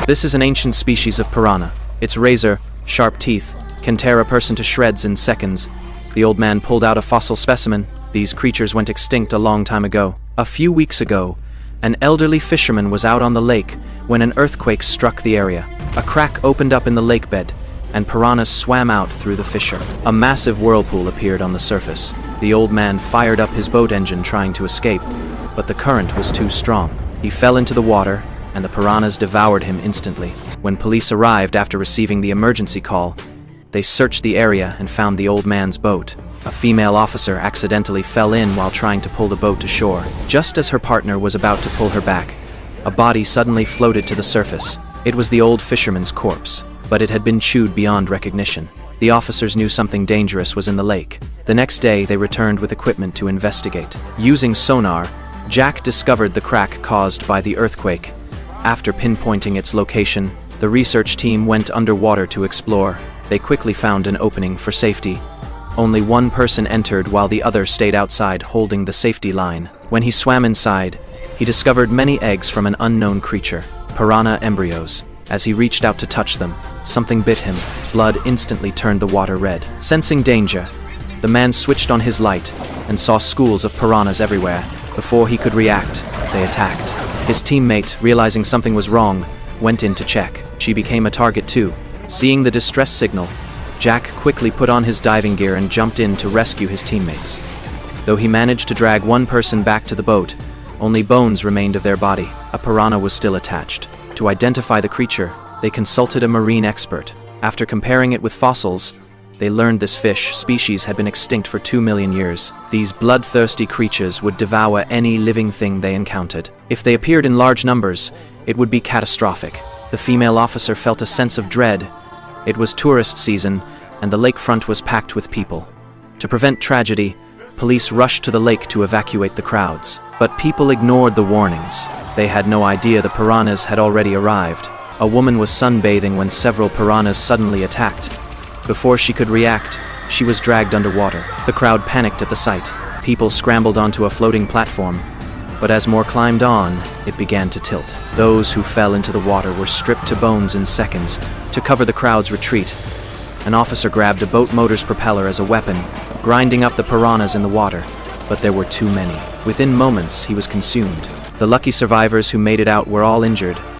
This is an ancient species of piranha. Its razor, sharp teeth can tear a person to shreds in seconds. The old man pulled out a fossil specimen. These creatures went extinct a long time ago. A few weeks ago, an elderly fisherman was out on the lake when an earthquake struck the area. A crack opened up in the lake bed, and piranhas swam out through the fissure. A massive whirlpool appeared on the surface. The old man fired up his boat engine trying to escape, but the current was too strong. He fell into the water, and the piranhas devoured him instantly. When police arrived after receiving the emergency call, they searched the area and found the old man's boat. A female officer accidentally fell in while trying to pull the boat to shore. Just as her partner was about to pull her back, a body suddenly floated to the surface. It was the old fisherman's corpse, but it had been chewed beyond recognition. The officers knew something dangerous was in the lake. The next day, they returned with equipment to investigate. Using sonar, Jack discovered the crack caused by the earthquake. After pinpointing its location, the research team went underwater to explore. They quickly found an opening for safety. Only one person entered while the other stayed outside holding the safety line. When he swam inside, he discovered many eggs from an unknown creature, piranha embryos. As he reached out to touch them, something bit him. Blood instantly turned the water red. Sensing danger, the man switched on his light and saw schools of piranhas everywhere. Before he could react, they attacked. His teammate, realizing something was wrong, went in to check. She became a target too. Seeing the distress signal, Jack quickly put on his diving gear and jumped in to rescue his teammates. Though he managed to drag one person back to the boat, only bones remained of their body. A piranha was still attached. To identify the creature, they consulted a marine expert. After comparing it with fossils, they learned this fish species had been extinct for 2 million years. These bloodthirsty creatures would devour any living thing they encountered. If they appeared in large numbers, it would be catastrophic. The female officer felt a sense of dread. It was tourist season, and the lakefront was packed with people. To prevent tragedy, police rushed to the lake to evacuate the crowds. But people ignored the warnings. They had no idea the piranhas had already arrived. A woman was sunbathing when several piranhas suddenly attacked. Before she could react, she was dragged underwater. The crowd panicked at the sight. People scrambled onto a floating platform, but as more climbed on, it began to tilt. Those who fell into the water were stripped to bones in seconds. To cover the crowd's retreat, an officer grabbed a boat motor's propeller as a weapon, grinding up the piranhas in the water. But there were too many. Within moments, he was consumed. The lucky survivors who made it out were all injured,